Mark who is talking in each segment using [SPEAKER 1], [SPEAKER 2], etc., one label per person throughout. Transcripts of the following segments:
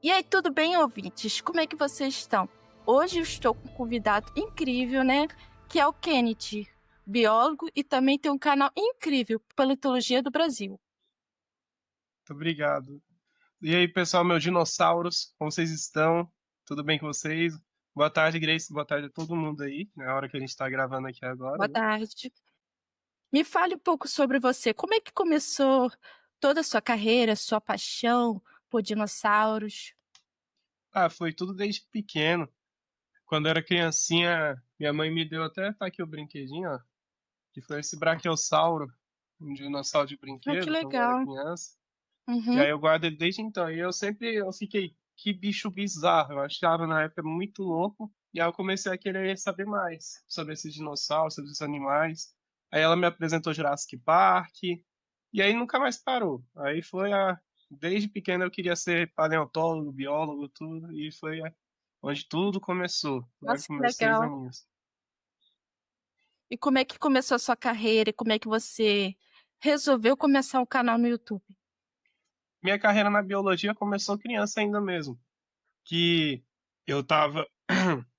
[SPEAKER 1] E aí, tudo bem, ouvintes? Como é que vocês estão? Hoje eu estou com um convidado incrível, né? Que é o Kennedy, biólogo e também tem um canal incrível, Paleontologia do Brasil.
[SPEAKER 2] Muito obrigado. E aí, pessoal, meus dinossauros, como vocês estão? Tudo bem com vocês? Boa tarde, Grace. Boa tarde a todo mundo aí, na hora que a gente está gravando aqui agora,
[SPEAKER 1] Boa
[SPEAKER 2] né?
[SPEAKER 1] tarde. Me fale um pouco sobre você. Como é que começou toda a sua carreira, sua paixão por dinossauros?
[SPEAKER 2] Ah, foi tudo desde pequeno. Quando eu era criancinha, minha mãe me deu até tá aqui o brinquedinho, ó, que foi esse brachiosauro, um dinossauro de
[SPEAKER 1] Ah, que
[SPEAKER 2] brinquedo, quando eu era
[SPEAKER 1] legal.
[SPEAKER 2] criança. E
[SPEAKER 1] Uhum,
[SPEAKER 2] aí eu guardo ele desde então. E eu fiquei, que bicho bizarro. Eu achava na época muito louco. E aí eu comecei a querer saber mais sobre esses dinossauros, sobre esses animais. Aí ela me apresentou Jurassic Park. E aí nunca mais parou. Desde pequeno eu queria ser paleontólogo, biólogo, tudo. E onde tudo começou, lá
[SPEAKER 1] nossa,
[SPEAKER 2] com
[SPEAKER 1] que
[SPEAKER 2] meus seis
[SPEAKER 1] legal.
[SPEAKER 2] aninhos.
[SPEAKER 1] E como é que começou a sua carreira? E como é que você resolveu começar um canal no YouTube?
[SPEAKER 2] Minha carreira na biologia começou criança ainda mesmo. Que eu tava.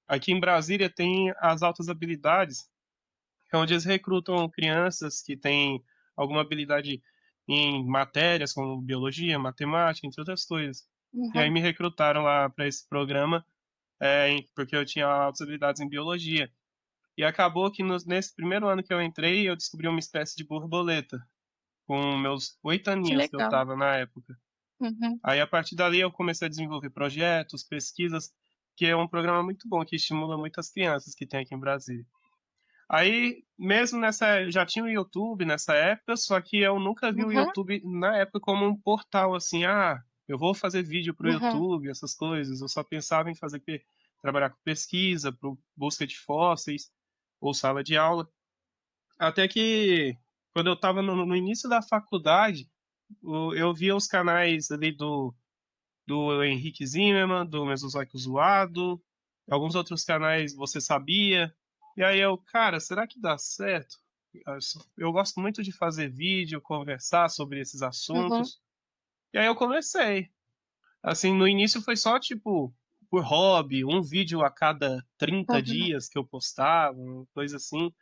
[SPEAKER 2] Aqui em Brasília tem as altas habilidades, que é onde eles recrutam crianças que têm alguma habilidade em matérias como biologia, matemática, entre outras coisas. E aí
[SPEAKER 1] Uhum.
[SPEAKER 2] me recrutaram lá para esse programa, porque eu tinha altas habilidades em biologia. E acabou que nesse primeiro ano que eu entrei, eu descobri uma espécie de borboleta, com meus 8
[SPEAKER 1] Que
[SPEAKER 2] aninhos que eu
[SPEAKER 1] legal.
[SPEAKER 2] estava na época.
[SPEAKER 1] Uhum,
[SPEAKER 2] Aí, a partir dali, eu comecei a desenvolver projetos, pesquisas, que é um programa muito bom, que estimula muitas crianças que tem aqui em Brasília. Aí, mesmo já tinha o YouTube nessa época, só que eu nunca vi o
[SPEAKER 1] uhum,
[SPEAKER 2] YouTube na época como um portal, assim, eu vou fazer vídeo para o
[SPEAKER 1] uhum.
[SPEAKER 2] YouTube, essas coisas. Eu só pensava em trabalhar com pesquisa, busca de fósseis, ou sala de aula. Até que, quando eu estava no início da faculdade, eu via os canais ali do Henrique Zimmermann, do Mesozoico Zoado, alguns outros canais você sabia. E aí cara, será que dá certo? Eu gosto muito de fazer vídeo, conversar sobre esses
[SPEAKER 1] Uhum,
[SPEAKER 2] assuntos. E aí eu comecei. Assim, no início foi só tipo por hobby, um vídeo a cada 30
[SPEAKER 1] uhum.
[SPEAKER 2] dias que eu postava, uma coisa assim.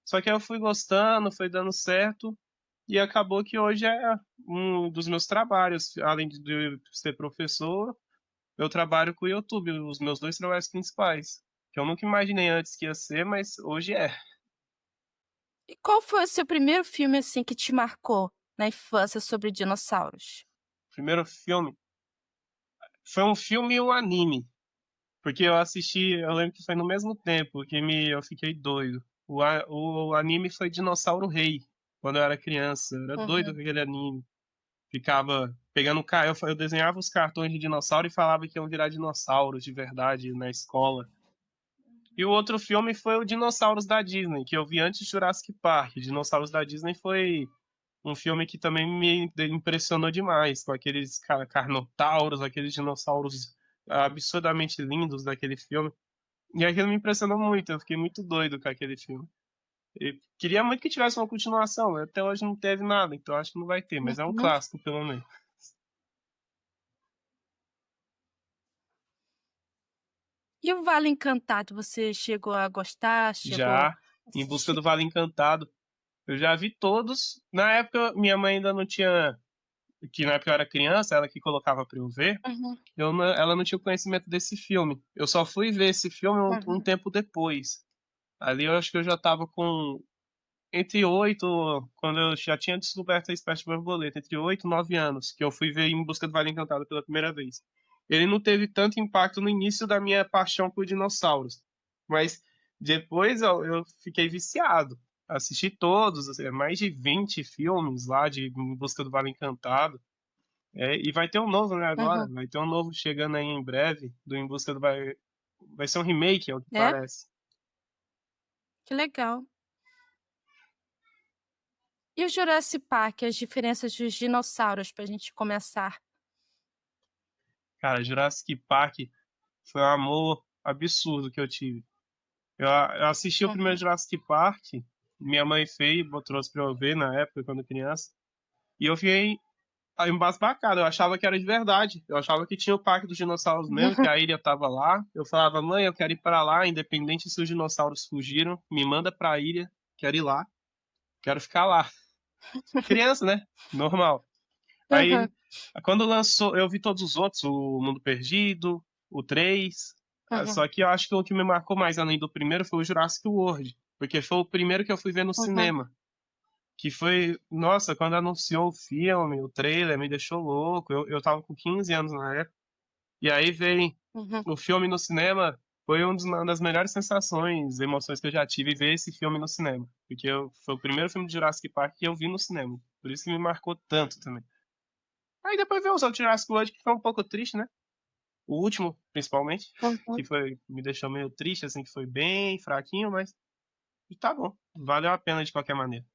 [SPEAKER 2] Só que aí eu fui gostando, foi dando certo. E acabou que hoje é um dos meus trabalhos, além de ser professor, eu trabalho com o YouTube, os meus dois trabalhos principais. Que eu nunca imaginei antes que ia ser, mas hoje é.
[SPEAKER 1] E qual foi o seu primeiro filme assim que te marcou na infância sobre dinossauros?
[SPEAKER 2] Primeiro filme. Foi um filme e um anime. Porque eu lembro que foi no mesmo tempo eu fiquei doido. O anime foi Dinossauro Rei, quando eu era criança. Eu era doido com
[SPEAKER 1] Uhum.
[SPEAKER 2] aquele anime. Ficava pegando. Eu desenhava os cartões de dinossauro e falava que iam virar dinossauros de verdade na escola. E o outro filme foi o Dinossauros da Disney, que eu vi antes de Jurassic Park. Dinossauros da Disney foi um filme que também me impressionou demais, com aqueles carnotauros, aqueles dinossauros absurdamente lindos daquele filme. E aquilo me impressionou muito, eu fiquei muito doido com aquele filme. E queria muito que tivesse uma continuação, né? Até hoje não teve nada, então acho que não vai ter, mas é um
[SPEAKER 1] Uhum.
[SPEAKER 2] clássico, pelo menos.
[SPEAKER 1] E o Vale Encantado, você chegou a gostar? Chegou a
[SPEAKER 2] Já, Em Busca
[SPEAKER 1] assistir?
[SPEAKER 2] do Vale Encantado, eu já vi todos. Na época, minha mãe ainda não tinha, que na época eu era criança, ela que colocava pra eu ver,
[SPEAKER 1] Uhum,
[SPEAKER 2] ela não tinha conhecimento desse filme. Eu só fui ver esse filme um
[SPEAKER 1] uhum,
[SPEAKER 2] tempo depois. Ali eu acho que eu já tava com entre 8, quando eu já tinha descoberto a espécie de borboleta, entre 8 e 9 anos, que eu fui ver Em Busca do Vale Encantado pela primeira vez. Ele não teve tanto impacto no início da minha paixão por dinossauros, mas depois eu fiquei viciado. Assisti todos, assim, mais de 20 filmes lá de Em Busca do Vale Encantado. E vai ter um novo, né, agora?
[SPEAKER 1] uhum.
[SPEAKER 2] Vai ter um novo chegando aí em breve, do Em Busca do Vale. Vai ser um remake, é o que
[SPEAKER 1] É?
[SPEAKER 2] parece.
[SPEAKER 1] Que legal. E o Jurassic Park, as diferenças dos dinossauros, para a gente começar?
[SPEAKER 2] Cara, Jurassic Park foi um amor absurdo que eu tive. Eu assisti o primeiro
[SPEAKER 1] Uhum,
[SPEAKER 2] Jurassic Park, minha mãe fez, trouxe pra eu ver na época, quando criança, e eu fiquei Aí embasbacado, eu achava que era de verdade. Eu achava que tinha o Parque dos Dinossauros mesmo, que a ilha tava lá. Eu falava, mãe, eu quero ir pra lá, independente se os dinossauros fugiram, me manda pra ilha, quero ir lá, quero ficar lá. Criança, né? Normal.
[SPEAKER 1] Aham,
[SPEAKER 2] Aí, quando lançou, eu vi todos os outros, o Mundo Perdido, o 3.
[SPEAKER 1] aham,
[SPEAKER 2] Só que eu acho que o que me marcou mais além do primeiro foi o Jurassic World, porque foi o primeiro que eu fui ver no
[SPEAKER 1] aham,
[SPEAKER 2] cinema. Que foi, nossa, quando anunciou o filme, o trailer, me deixou louco. Eu tava com 15 anos na época. E aí veio
[SPEAKER 1] aham.
[SPEAKER 2] o filme no cinema, foi uma das melhores sensações, emoções que eu já tive ver esse filme no cinema. Porque foi o primeiro filme de Jurassic Park que eu vi no cinema. Por isso que me marcou tanto também. Aí depois veio os outros Jurassic World, que foi um pouco triste, né? O último, principalmente, que
[SPEAKER 1] Aham.
[SPEAKER 2] foi, me deixou meio triste, assim, que foi bem fraquinho, mas tá bom. Valeu a pena de qualquer maneira.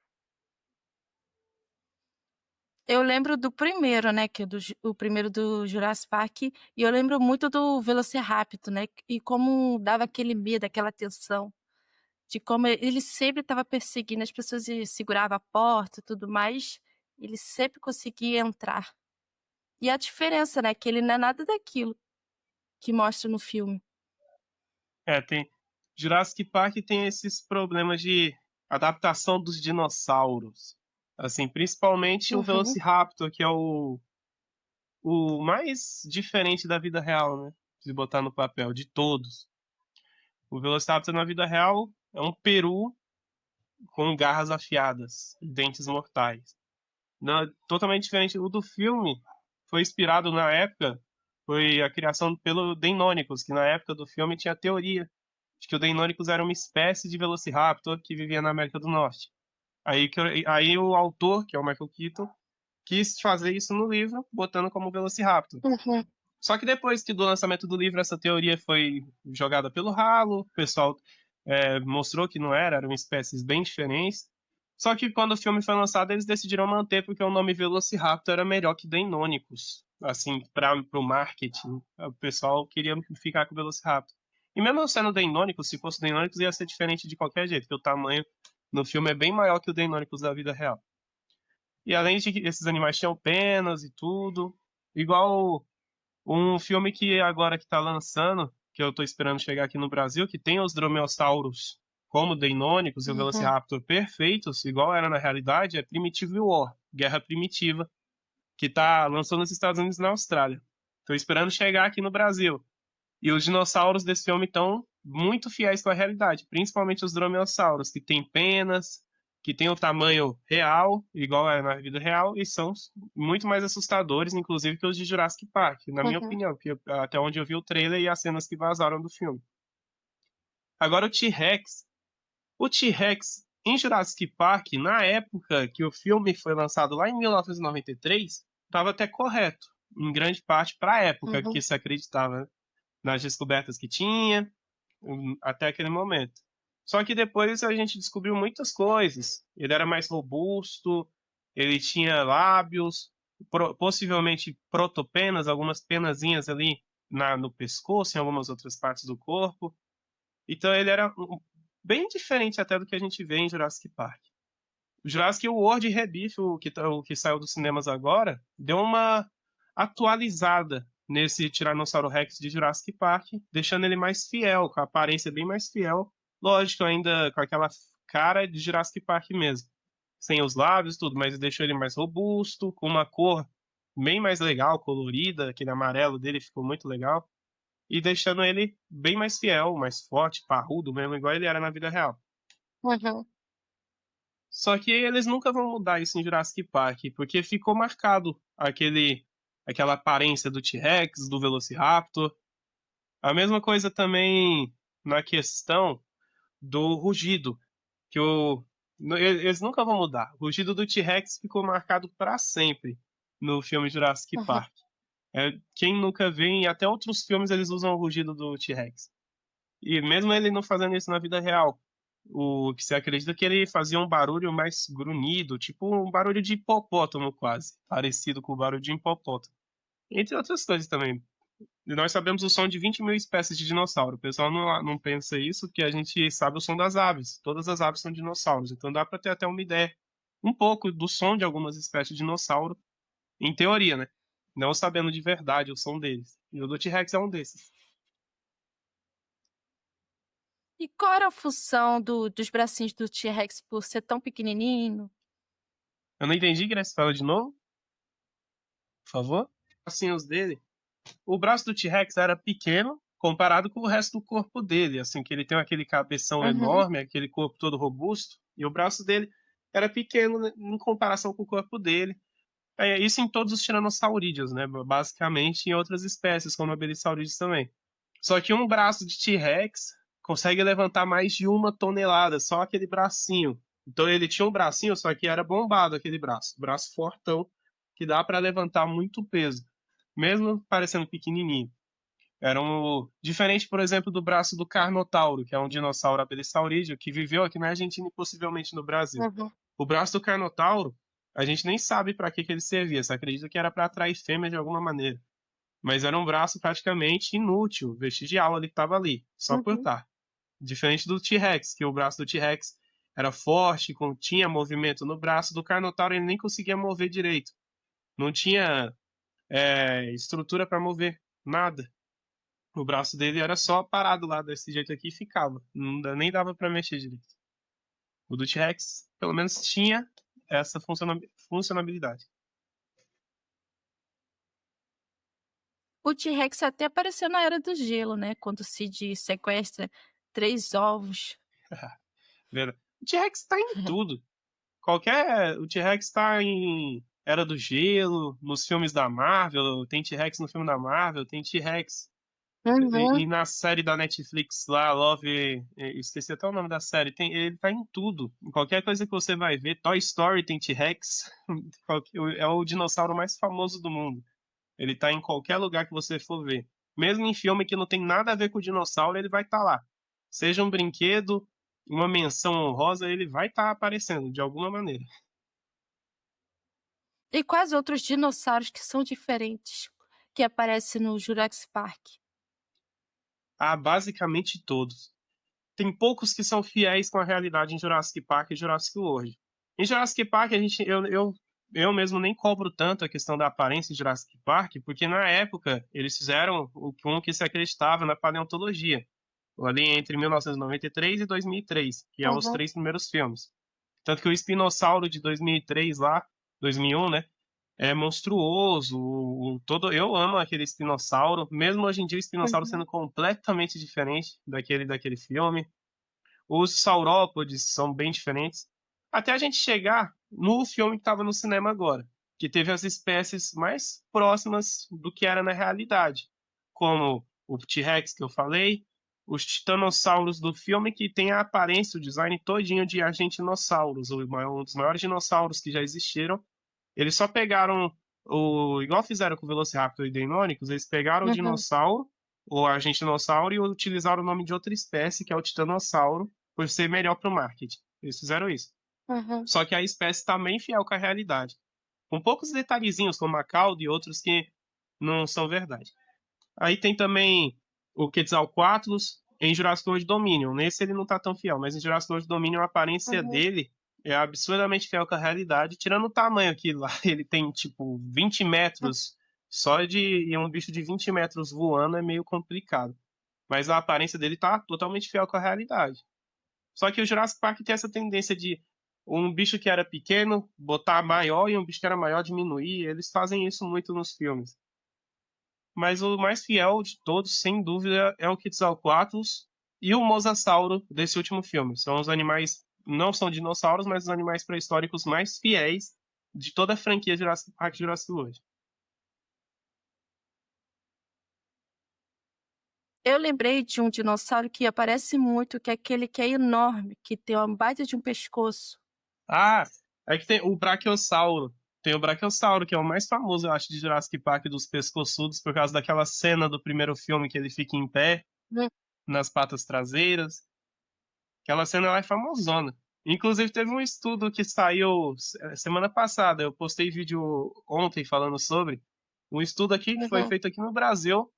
[SPEAKER 1] Eu lembro do primeiro, né, que é o primeiro do Jurassic Park, e eu lembro muito do Velociraptor, né, e como dava aquele medo, aquela tensão, de como ele sempre estava perseguindo as pessoas e segurava a porta e tudo mais, ele sempre conseguia entrar. E a diferença, né, que ele não é nada daquilo que mostra no filme.
[SPEAKER 2] É, tem. Jurassic Park tem esses problemas de adaptação dos dinossauros. Assim, principalmente o
[SPEAKER 1] Uhum,
[SPEAKER 2] Velociraptor, que é o mais diferente da vida real, né? Se botar no papel, de todos. O Velociraptor na vida real é um peru com garras afiadas, e dentes mortais. Totalmente diferente. O do filme foi inspirado na época, foi a criação pelo Deinonychus, que na época do filme tinha teoria de que o Deinonychus era uma espécie de Velociraptor que vivia na América do Norte. Aí o autor, que é o Michael Keaton, quis fazer isso no livro, botando como Velociraptor.
[SPEAKER 1] uhum,
[SPEAKER 2] Só que depois que do lançamento do livro, essa teoria foi jogada pelo ralo, o pessoal mostrou que não era, eram espécies bem diferentes. Só que quando o filme foi lançado, eles decidiram manter porque o nome Velociraptor era melhor que Deinonychus. Assim, para o marketing, o pessoal queria ficar com o Velociraptor. E mesmo sendo Deinonychus, se fosse Deinonychus, ia ser diferente de qualquer jeito, porque o tamanho no filme é bem maior que o Deinonychus da vida real. E além de que esses animais tinham penas e tudo, igual um filme que agora que tá lançando, que eu tô esperando chegar aqui no Brasil, que tem os dromeossauros como Deinonychus e o
[SPEAKER 1] uhum.
[SPEAKER 2] Velociraptor perfeitos, igual era na realidade, é Primitive War, Guerra Primitiva, que tá lançando nos Estados Unidos e na Austrália. Tô esperando chegar aqui no Brasil. E os dinossauros desse filme estão muito fiéis com a realidade, principalmente os dromeossauros, que têm penas, que têm o tamanho real, igual é na vida real, e são muito mais assustadores, inclusive, que os de Jurassic Park, na minha
[SPEAKER 1] Uhum,
[SPEAKER 2] opinião, porque até onde eu vi o trailer e as cenas que vazaram do filme. Agora o T-Rex. O T-Rex em Jurassic Park, na época que o filme foi lançado lá em 1993, estava até correto, em grande parte para a época
[SPEAKER 1] uhum,
[SPEAKER 2] que se acreditava, né, nas descobertas que tinha, até aquele momento. Só que depois a gente descobriu muitas coisas. Ele era mais robusto, ele tinha lábios, possivelmente protopenas, algumas penazinhas ali no pescoço, em algumas outras partes do corpo. Então ele era bem diferente até do que a gente vê em Jurassic Park. O Jurassic World Rebirth, o que saiu dos cinemas agora, deu uma atualizada nesse Tiranossauro Rex de Jurassic Park, deixando ele mais fiel, com a aparência bem mais fiel. Lógico, ainda com aquela cara de Jurassic Park mesmo. Sem os lábios e tudo, mas deixou ele mais robusto, com uma cor bem mais legal, colorida, aquele amarelo dele ficou muito legal. E deixando ele bem mais fiel, mais forte, parrudo mesmo, igual ele era na vida real.
[SPEAKER 1] uhum,
[SPEAKER 2] Só que eles nunca vão mudar isso em Jurassic Park, porque ficou marcado aquela aparência do T-Rex, do Velociraptor. A mesma coisa também na questão do rugido, que eles nunca vão mudar. O rugido do T-Rex ficou marcado para sempre no filme Jurassic
[SPEAKER 1] uhum.
[SPEAKER 2] Park. Quem nunca vê, e até outros filmes eles usam o rugido do T-Rex. E mesmo ele não fazendo isso na vida real, o que se acredita que ele fazia um barulho mais grunhido, tipo um barulho de hipopótamo quase, parecido com o barulho de hipopótamo. Entre outras coisas também. E nós sabemos o som de 20 mil espécies de dinossauro. O pessoal não pensa isso, porque a gente sabe o som das aves. Todas as aves são dinossauros. Então dá para ter até uma ideia, um pouco do som de algumas espécies de dinossauro Em teoria, né? Não sabendo de verdade o som deles. E o do T-Rex é um desses.
[SPEAKER 1] E qual era a função dos bracinhos do T-Rex por ser tão pequenininho?
[SPEAKER 2] Eu não entendi, Grace, fala de novo, por favor. Assim, os dele. O braço do T-Rex era pequeno comparado com o resto do corpo dele, assim, que ele tem aquele cabeção
[SPEAKER 1] Uhum,
[SPEAKER 2] enorme, aquele corpo todo robusto, e o braço dele era pequeno, né, em comparação com o corpo dele. É isso em todos os tiranossaurídeos, né? Basicamente em outras espécies, como a Belisaurídeos também. Só que um braço de T-Rex consegue levantar mais de 1 tonelada, só aquele bracinho. Então ele tinha um bracinho, só que era bombado aquele braço, braço fortão, que dá para levantar muito peso, mesmo parecendo pequenininho. Era diferente, por exemplo, do braço do Carnotauro, que é um dinossauro abelissaurídeo que viveu aqui na Argentina e possivelmente no Brasil.
[SPEAKER 1] uhum.
[SPEAKER 2] O braço do Carnotauro, a gente nem sabe para que ele servia. Você acredita que era para atrair fêmea de alguma maneira. Mas era um braço praticamente inútil, vestigial, ele estava ali, só por
[SPEAKER 1] Uhum.
[SPEAKER 2] estar. Diferente do T-Rex, que o braço do T-Rex era forte, tinha movimento no braço. Do Carnotauro ele nem conseguia mover direito. Não tinha estrutura para mover nada. O braço dele era só parado lá desse jeito aqui e ficava. Nem dava para mexer direito. O do T-Rex, pelo menos, tinha essa funcionalidade.
[SPEAKER 1] O T-Rex até apareceu na Era do Gelo, né, quando o Sid sequestra 3 ovos.
[SPEAKER 2] O T-Rex tá em tudo. O T-Rex tá em Era do Gelo, nos filmes da Marvel, tem T-Rex no filme da Marvel, tem T-Rex e
[SPEAKER 1] Uhum.
[SPEAKER 2] na série da Netflix lá, Love, esqueci até o nome da série, ele tá em tudo. Em qualquer coisa que você vai ver, Toy Story tem T-Rex, é o dinossauro mais famoso do mundo. Ele tá em qualquer lugar que você for ver. Mesmo em filme que não tem nada a ver com o dinossauro, ele vai estar lá. Seja um brinquedo, uma menção honrosa, ele vai estar aparecendo de alguma maneira.
[SPEAKER 1] E quais outros dinossauros que são diferentes, que aparecem no Jurassic Park?
[SPEAKER 2] Ah, basicamente todos. Tem poucos que são fiéis com a realidade em Jurassic Park e Jurassic World. Em Jurassic Park, eu mesmo nem cobro tanto a questão da aparência em Jurassic Park, porque na época eles fizeram um que se acreditava na paleontologia, ali entre 1993 e 2003, que é os
[SPEAKER 1] Uhum,
[SPEAKER 2] 3 primeiros filmes. Tanto que o espinossauro de 2003 lá, 2001, né, é monstruoso. Eu amo aquele espinossauro, mesmo hoje em dia o espinossauro sendo
[SPEAKER 1] uhum,
[SPEAKER 2] completamente diferente daquele filme. Os saurópodes são bem diferentes. Até a gente chegar no filme que estava no cinema agora, que teve as espécies mais próximas do que era na realidade, como o T-Rex que eu falei, os titanossauros do filme que tem a aparência, o design todinho de argentinossauros, um dos maiores dinossauros que já existiram. Eles só pegaram igual fizeram com o Velociraptor e Deinonychus, eles pegaram o
[SPEAKER 1] uhum,
[SPEAKER 2] dinossauro, o argentinossauro, e utilizaram o nome de outra espécie, que é o titanossauro, por ser melhor para o marketing. Eles fizeram isso.
[SPEAKER 1] uhum.
[SPEAKER 2] Só que a espécie está bem fiel com a realidade. Com poucos detalhezinhos, como a cauda e outros que não são verdade. Aí tem também o Quetzalcoatlus em Jurassic World Dominion. Nesse ele não tá tão fiel, mas em Jurassic World Dominion a aparência
[SPEAKER 1] Uhum.
[SPEAKER 2] dele é absurdamente fiel com a realidade, tirando o tamanho aqui lá. Ele tem tipo 20 metros, só de um bicho de 20 metros voando é meio complicado. Mas a aparência dele tá totalmente fiel com a realidade. Só que o Jurassic Park tem essa tendência de um bicho que era pequeno botar maior e um bicho que era maior diminuir. Eles fazem isso muito nos filmes. Mas o mais fiel de todos, sem dúvida, é o Quetzalcoatlus e o Mosasauro desse último filme. São os animais, não são dinossauros, mas os animais pré-históricos mais fiéis de toda a franquia Jurassic Park e Jurassic World.
[SPEAKER 1] Eu lembrei de um dinossauro que aparece muito, que é aquele que é enorme, que tem uma baita de um pescoço.
[SPEAKER 2] Ah, é que tem o Brachiosauro. Tem o Brachiosauro, que é o mais famoso, eu acho, de Jurassic Park dos pescoçudos, por causa daquela cena do primeiro filme que ele fica em pé,
[SPEAKER 1] Hum,
[SPEAKER 2] nas patas traseiras. Aquela cena lá é famosona. Inclusive, teve um estudo que saiu semana passada. Eu postei vídeo ontem falando sobre. Um estudo aqui que foi
[SPEAKER 1] uhum,
[SPEAKER 2] feito aqui no Brasil.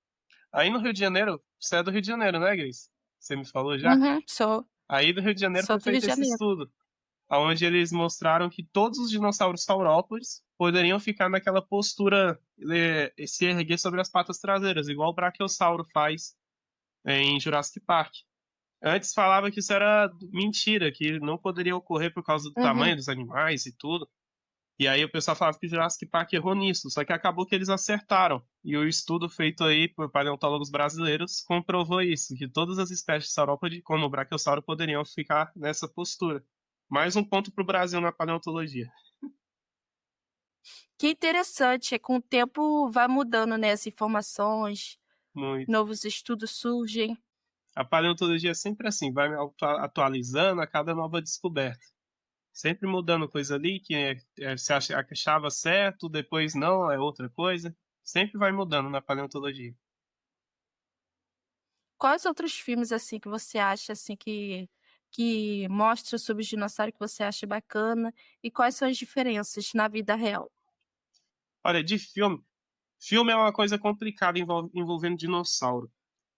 [SPEAKER 2] Aí no Rio de Janeiro. Você é do Rio de Janeiro, né, Grace? Você me falou já?
[SPEAKER 1] uhum, sou
[SPEAKER 2] Aí do Rio de Janeiro
[SPEAKER 1] sou
[SPEAKER 2] foi
[SPEAKER 1] do Rio
[SPEAKER 2] feito
[SPEAKER 1] de
[SPEAKER 2] esse
[SPEAKER 1] Janeiro.
[SPEAKER 2] estudo. onde eles mostraram que todos os dinossauros saurópodes poderiam ficar naquela postura, se erguer sobre as patas traseiras, igual o Brachiosauro faz em Jurassic Park. Antes falava que isso era mentira, que não poderia ocorrer por causa do
[SPEAKER 1] Uhum.
[SPEAKER 2] tamanho dos animais e tudo. E aí o pessoal falava que o Jurassic Park errou nisso, só que acabou que eles acertaram. E o estudo feito aí por paleontólogos brasileiros comprovou isso, que todas as espécies saurópodes, como o Brachiosauro, poderiam ficar nessa postura. Mais um ponto para o Brasil na paleontologia.
[SPEAKER 1] Que interessante, com o tempo vai mudando, né, as informações,
[SPEAKER 2] Muito.
[SPEAKER 1] novos estudos surgem.
[SPEAKER 2] A paleontologia é sempre assim, vai atualizando a cada nova descoberta. Sempre mudando coisa ali que você achava certo, depois não, é outra coisa. Sempre vai mudando na paleontologia.
[SPEAKER 1] Quais outros filmes, assim, que você acha, assim, que mostra sobre os dinossauros que você acha bacana, e quais são as diferenças na vida real?
[SPEAKER 2] Olha, de filme, filme é uma coisa complicada envolvendo dinossauro.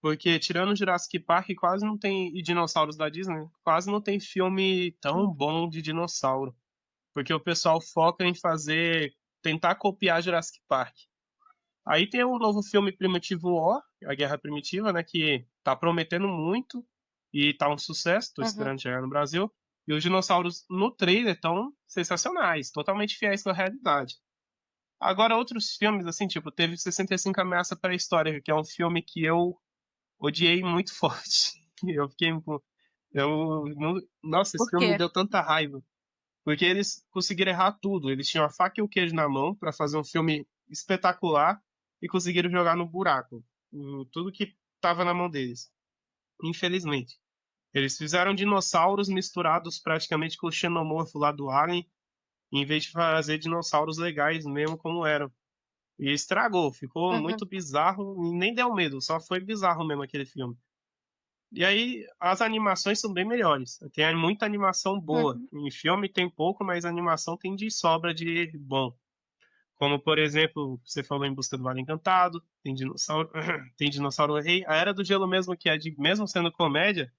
[SPEAKER 2] Porque tirando Jurassic Park, quase não tem, e dinossauros da Disney, quase não tem filme tão
[SPEAKER 1] Uhum,
[SPEAKER 2] bom de dinossauro. Porque o pessoal foca em tentar copiar Jurassic Park. Aí tem o novo filme Primitivo War, A Guerra Primitiva, né, que tá prometendo muito e tá um sucesso, tô
[SPEAKER 1] uhum.
[SPEAKER 2] esperando chegar no Brasil. E os dinossauros no trailer estão sensacionais, totalmente fiéis com a realidade. Agora, outros filmes, assim, tipo, teve 65 Ameaça Pré-Histórica, que é um filme que eu odiei muito forte. Eu fiquei. Nossa, esse
[SPEAKER 1] Por
[SPEAKER 2] filme me
[SPEAKER 1] quê?
[SPEAKER 2] deu tanta raiva. Porque eles conseguiram errar tudo. Eles tinham a faca e o queijo na mão para fazer um filme espetacular e conseguiram jogar no buraco. Tudo que estava na mão deles. Infelizmente. Eles fizeram dinossauros misturados praticamente com o xenomorfo lá do Alien, em vez de fazer dinossauros legais mesmo como eram. E estragou, ficou
[SPEAKER 1] Uhum,
[SPEAKER 2] muito bizarro, e nem deu medo, só foi bizarro mesmo aquele filme. E aí as animações são bem melhores. Tem muita animação boa.
[SPEAKER 1] uhum.
[SPEAKER 2] Em filme tem pouco, mas a animação tem de sobra de bom. Como, por exemplo, você falou Em Busca do Vale Encantado, tem Dinossauro, tem Dinossauro Rei. A Era do Gelo mesmo, que é mesmo sendo comédia,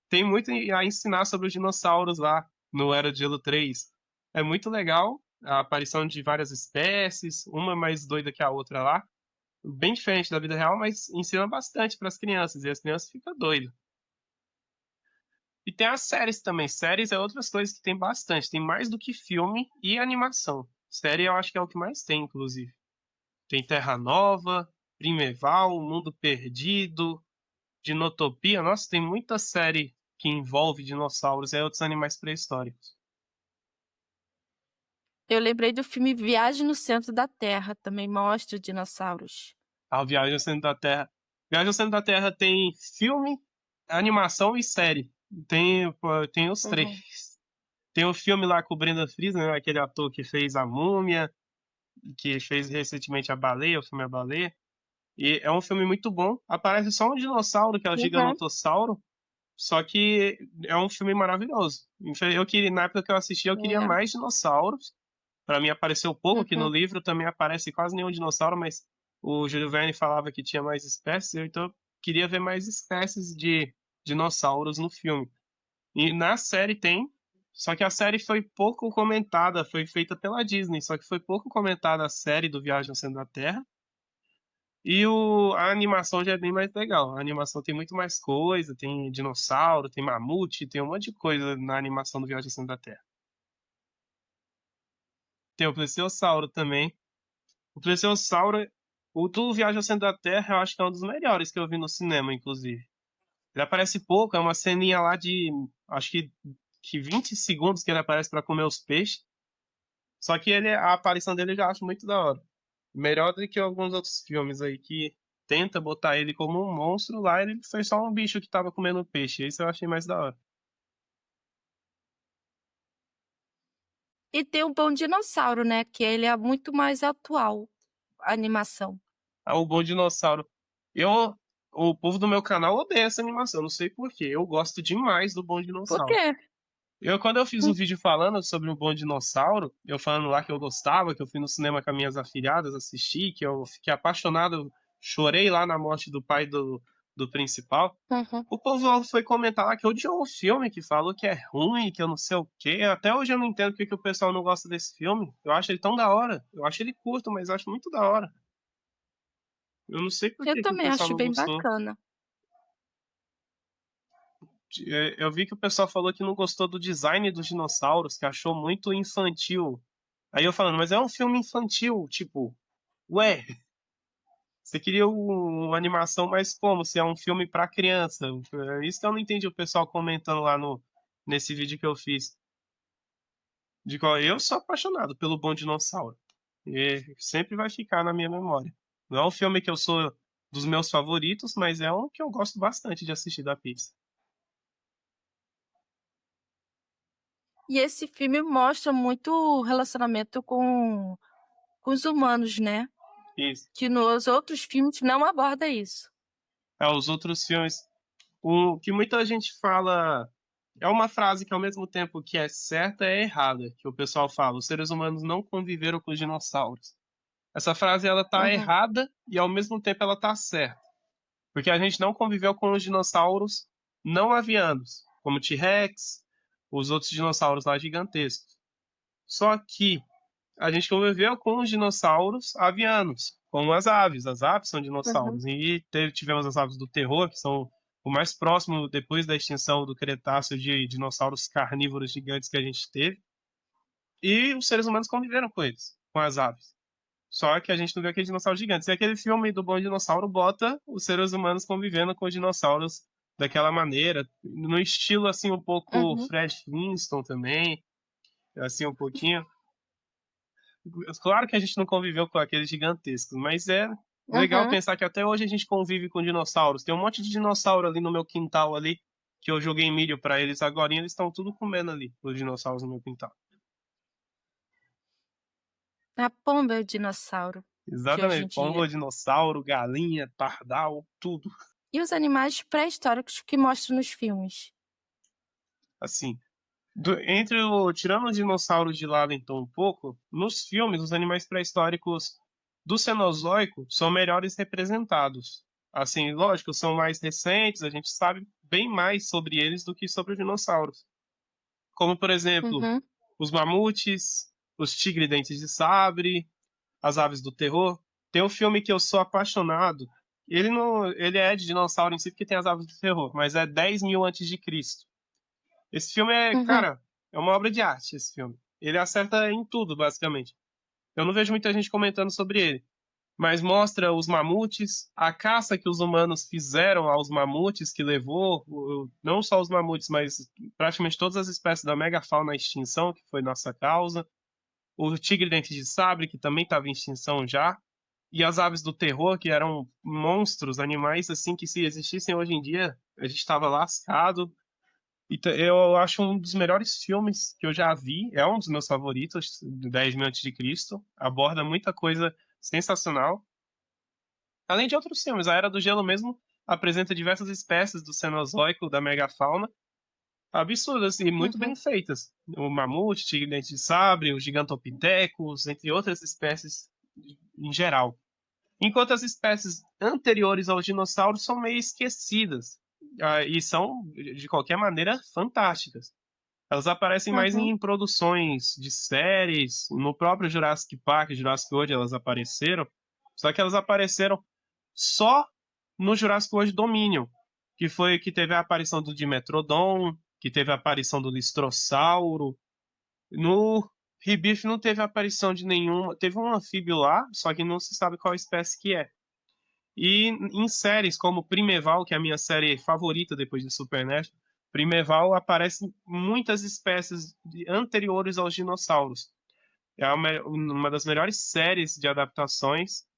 [SPEAKER 2] tem muito a ensinar sobre os dinossauros lá no Era do Gelo 3. É muito legal a aparição de várias espécies, uma mais doida que a outra lá. Bem diferente da vida real, mas ensina bastante para as crianças, e as crianças ficam doidas. E tem as séries também. Séries é outras coisas que tem bastante. Tem mais do que filme e animação. Série eu acho que é o que mais tem, inclusive. Tem Terra Nova, Primeval, Mundo Perdido, Dinotopia. Nossa, tem muita série que envolve dinossauros e outros animais pré-históricos.
[SPEAKER 1] Eu lembrei do filme Viagem no Centro da Terra, também mostra dinossauros.
[SPEAKER 2] A Viagem ao Centro da Terra. Viagem ao Centro da Terra tem filme, animação e série. Tem os três.
[SPEAKER 1] Uhum.
[SPEAKER 2] Tem o filme lá com o Brendan Fraser, né, aquele ator que fez A Múmia, que fez recentemente A Baleia, o filme A Baleia. E é um filme muito bom. Aparece só um dinossauro, que é o
[SPEAKER 1] Uhum.
[SPEAKER 2] Giganotossauro, só que é um filme maravilhoso. Eu queria, na época que eu assisti, eu queria
[SPEAKER 1] É.
[SPEAKER 2] mais dinossauros. Para mim apareceu pouco, que no
[SPEAKER 1] Uhum.
[SPEAKER 2] livro também aparece quase nenhum dinossauro, mas o Júlio Verne falava que tinha mais espécies, então eu queria ver mais espécies de dinossauros no filme. E na série tem, só que a série foi pouco comentada, foi feita pela Disney, só que foi pouco comentada a série do Viagem ao Centro da Terra. E a animação já é bem mais legal. A animação tem muito mais coisa, tem dinossauro, tem mamute, tem um monte de coisa na animação do Viagem ao Centro da Terra. Tem o Plesiosauro também. O Plesiosauro, o do Viagem ao Centro da Terra, eu acho que é um dos melhores que eu vi no cinema, inclusive. Ele aparece pouco, é uma ceninha lá de, acho que 20 segundos que ele aparece para comer os peixes. Só que a aparição dele eu já acho muito da hora. Melhor do que alguns outros filmes aí que tenta botar ele como um monstro, lá ele foi só um bicho que tava comendo peixe. Isso eu achei mais da hora.
[SPEAKER 1] E tem o Bom Dinossauro, né, que ele é muito mais atual, a animação.
[SPEAKER 2] Ah, o Bom Dinossauro. Eu, o povo do meu canal odeia essa animação, não sei por quê. Eu gosto demais do Bom
[SPEAKER 1] Por
[SPEAKER 2] Dinossauro.
[SPEAKER 1] quê?
[SPEAKER 2] Quando eu fiz um vídeo falando sobre o Bom Dinossauro, eu falando lá que eu gostava, que eu fui no cinema com as minhas afilhadas assistir, que eu fiquei apaixonado, chorei lá na morte do pai do principal,
[SPEAKER 1] Uhum.
[SPEAKER 2] o povo foi comentar lá que odiou o filme, que falou que é ruim, que eu não sei o quê. Até hoje eu não entendo porque que o pessoal não gosta desse filme. Eu acho ele tão da hora. Eu acho ele curto, mas eu acho muito da hora. Eu não sei por
[SPEAKER 1] Eu
[SPEAKER 2] que o
[SPEAKER 1] também
[SPEAKER 2] pessoal
[SPEAKER 1] acho
[SPEAKER 2] não
[SPEAKER 1] bem
[SPEAKER 2] gostou.
[SPEAKER 1] bacana.
[SPEAKER 2] Eu vi que o pessoal falou que não gostou do design dos dinossauros, que achou muito infantil. Aí eu falando, mas é um filme infantil, tipo, ué, você queria uma animação, mas como? Se é um filme pra criança. É isso que eu não entendi o pessoal comentando lá no, nesse vídeo que eu fiz. De qual eu sou apaixonado pelo Bom Dinossauro. E sempre vai ficar na minha memória. Não é um filme que eu sou dos meus favoritos, mas é um que eu gosto bastante de assistir da Pixar.
[SPEAKER 1] E esse filme mostra muito o relacionamento com os humanos, né?
[SPEAKER 2] Isso.
[SPEAKER 1] Que nos outros filmes não aborda isso.
[SPEAKER 2] É, os outros filmes. O que muita gente fala. É uma frase que, ao mesmo tempo que é certa, é errada. Que o pessoal fala: os seres humanos não conviveram com os dinossauros. Essa frase ela tá
[SPEAKER 1] Uhum,
[SPEAKER 2] errada e, ao mesmo tempo, ela tá certa. Porque a gente não conviveu com os dinossauros não avianos, como T-Rex, os outros dinossauros lá gigantescos. Só que a gente conviveu com os dinossauros avianos, como as aves. As aves são
[SPEAKER 1] uhum.
[SPEAKER 2] dinossauros. E tivemos as aves do terror, que são o mais próximo, depois da extinção do Cretáceo, de dinossauros carnívoros gigantes que a gente teve. E os seres humanos conviveram com eles, com as aves. Só que a gente não vê aqueles dinossauros gigantes. E aquele filme do Bom Dinossauro bota os seres humanos convivendo com os dinossauros daquela maneira, no estilo assim um pouco
[SPEAKER 1] Uhum,
[SPEAKER 2] Fred Flintstone também, assim um pouquinho. Claro que a gente não conviveu com aqueles gigantescos, mas é legal
[SPEAKER 1] uhum.
[SPEAKER 2] pensar que até hoje a gente convive com dinossauros. Tem um monte de dinossauro ali no meu quintal ali, que eu joguei milho para eles agora e eles estão tudo comendo ali, os dinossauros no meu quintal.
[SPEAKER 1] A pomba é o dinossauro de hoje em
[SPEAKER 2] Exatamente, pombo,
[SPEAKER 1] dia.
[SPEAKER 2] dinossauro, galinha, pardal, tudo.
[SPEAKER 1] E os animais pré-históricos que mostram nos filmes.
[SPEAKER 2] Assim, tirando os dinossauros de lado então um pouco, nos filmes os animais pré-históricos do Cenozoico são melhores representados. Assim, lógico, são mais recentes, a gente sabe bem mais sobre eles do que sobre os dinossauros. Como, por exemplo,
[SPEAKER 1] Uhum,
[SPEAKER 2] os mamutes, os tigre-dentes de sabre, as aves do terror. Tem um filme que eu sou apaixonado. Ele não, ele é de dinossauro em si porque tem as aves do terror, mas é 10.000 antes de Cristo. Esse filme é,
[SPEAKER 1] uhum,
[SPEAKER 2] cara, é uma obra de arte, esse filme. Ele acerta em tudo, basicamente. Eu não vejo muita gente comentando sobre ele, mas mostra os mamutes, a caça que os humanos fizeram aos mamutes, que levou não só os mamutes, mas praticamente todas as espécies da megafauna à extinção, que foi nossa causa. O tigre-dente de sabre, que também estava em extinção já. E as aves do terror, que eram monstros, animais assim que se existissem hoje em dia, a gente estava lascado. Eu acho um dos melhores filmes que eu já vi, é um dos meus favoritos, do 10.000 antes de Cristo. Aborda muita coisa sensacional. Além de outros filmes, a Era do Gelo mesmo apresenta diversas espécies do Cenozoico, da megafauna, absurdas e muito bem
[SPEAKER 1] uhum.
[SPEAKER 2] feitas. O mamute, tigre-dente de sabre, os gigantopithecus, entre outras espécies em geral. Enquanto as espécies anteriores aos dinossauros são meio esquecidas, e são, de qualquer maneira, fantásticas. Elas aparecem mais
[SPEAKER 1] Uhum.
[SPEAKER 2] em produções de séries, no próprio Jurassic Park, Jurassic World, elas apareceram, só que elas apareceram só no Jurassic World Dominion, que foi que teve a aparição do Dimetrodon, que teve a aparição do Listrossauro. No Rebirth não teve a aparição de nenhum, teve um anfíbio lá, só que não se sabe qual espécie que é. E em séries como Primeval, que é a minha série favorita depois de Supernatural, Primeval aparecem muitas espécies anteriores aos dinossauros. Uma das melhores séries de adaptações